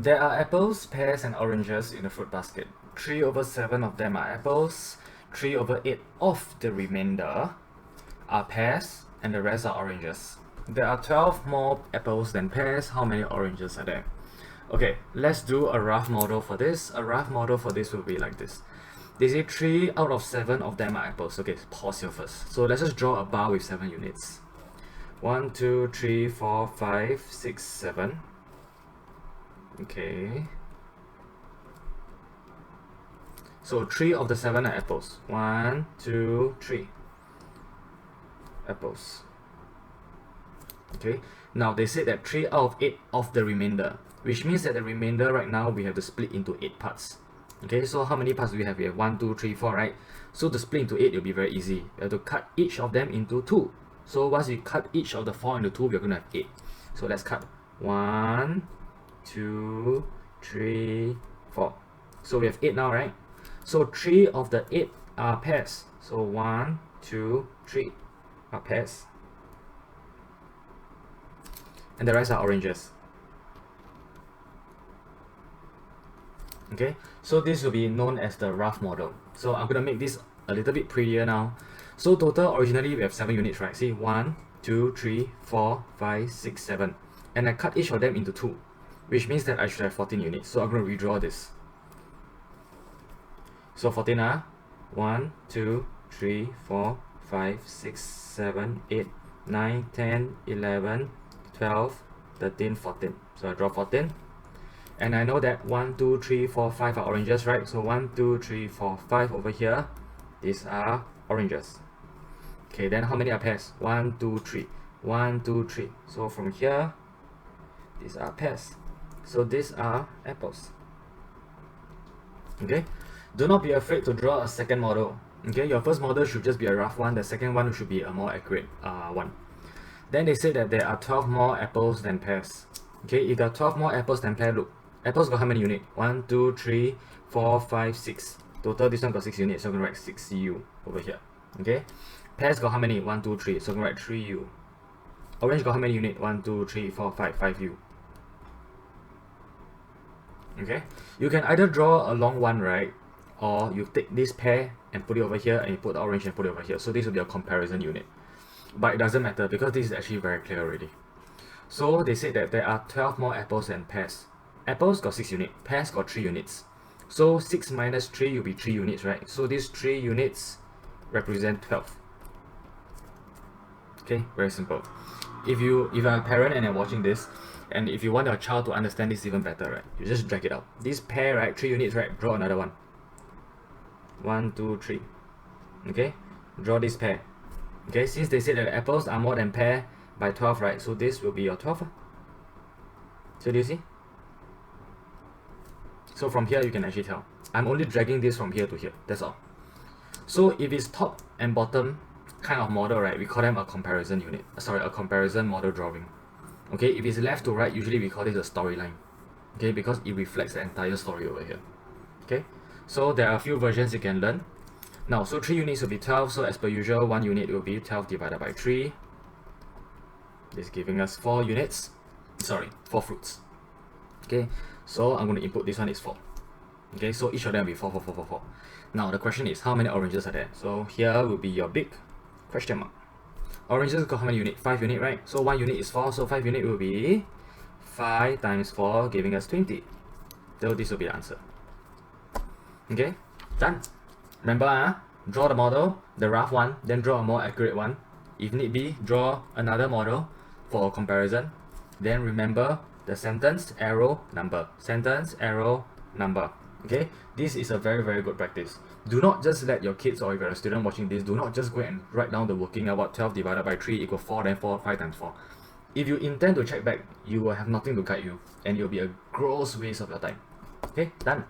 There are apples, pears, and oranges in the fruit basket. 3/7 of them are apples, 3/8 of the remainder are pears, and the rest are oranges. There are 12 more apples than pears. How many oranges are there? Okay, let's do a rough model for this. A rough model for this will be like this. They say 3/7 of them are apples. Okay, pause here first. So let's just draw a bar with 7 units. 1, 2, 3, 4, 5, 6, 7. Okay. So 3 of the 7 are apples. 1, 2, 3. Apples. Okay. Now they said that 3 out of 8 of the remainder, which means that the remainder right now we have to split into 8 parts. Okay, so how many parts do we have? We have 1, 2, 3, 4, right? So to split into 8, it'll be very easy. We have to cut each of them into 2. So once we cut each of the 4 into 2, we're going to have 8. So let's cut 1, 2, 3, 4. So we have 8 now, right? So 3 of the 8 are pears. So 1, 2, 3 are pears. And the rest are oranges. Okay, so this will be known as the rough model. So I'm going to make this a little bit prettier now. So total, originally we have 7 units, right? See, 1, 2, 3, 4, 5, 6, 7. And I cut each of them into 2, which means that I should have 14 units. So I'm going to redraw this. So 14 are 1, 2, 3, 4, 5, 6, 7, 8, 9, 10, 11, 12, 13, 14. So I draw 14. And I know that 1, 2, 3, 4, 5 are oranges, right? So 1, 2, 3, 4, 5 over here. These are oranges. Okay, then how many are pears? 1, 2, 3. 1, 2, 3. So from here, these are pears. So these are apples. Okay, do not be afraid to draw a second model. Okay, your first model should just be a rough one. The second one should be a more accurate one. Then they say that there are 12 more apples than pears. Okay, if there are 12 more apples than pears, look, apples got how many units? 1, 2, 3, 4, 5, 6. Total, this one got 6 units, so I'm going to write 6U over here. Okay, pears got how many? 1, 2, 3, so I'm going to write 3U. Orange got how many units? 1, 2, 3, 4, 5, 5U. Okay, you can either draw a long one, right? Or you take this pear and put it over here, and you put the orange and put it over here. So this will be a comparison unit. But it doesn't matter because this is actually very clear already. So they said that there are 12 more apples than pears. Apples got 6 units, pears got 3 units. So 6 minus 3 will be 3 units, right? So these 3 units represent 12. Okay, very simple. If you're a parent and you're watching this, and if you want your child to understand this even better, right, you just drag it out. This pair, right, 3 units, right, draw another one. 1, 2, 3. Okay, draw this pair. Okay, since they said that apples are more than pear by 12, right, so this will be your 12. So do you see? So from here you can actually tell. I'm only dragging this from here to here, that's all. So if it's top and bottom kind of model, right, we call them a comparison unit. Sorry, a comparison model drawing. Okay, if it's left to right, usually we call this a storyline. Okay, because it reflects the entire story over here. Okay, so there are a few versions you can learn. Now, so 3 units will be 12, so as per usual, 1 unit will be 12 divided by 3. This is giving us 4 units. Sorry, 4 fruits. Okay, so I'm going to input this one is 4. Okay, so each of them will be 4, 4, 4, 4, 4. Now the question is, how many oranges are there? So here will be your big question mark. Oranges got how many units? 5 units, right? So 1 unit is 4, so 5 units will be 5 times 4, giving us 20. So this will be the answer. Okay, done. Remember, draw the model, the rough one, then draw a more accurate one. If need be, draw another model for comparison. Then remember the sentence, arrow, number. Sentence, arrow, number. Okay, this is a very, very good practice. Do not just let your kids, or if you're a student watching this, do not just go and write down the working out. 12 divided by 3 equals 4, then 4, 5 times 4. If you intend to check back, you will have nothing to guide you, and it will be a gross waste of your time. Okay, done.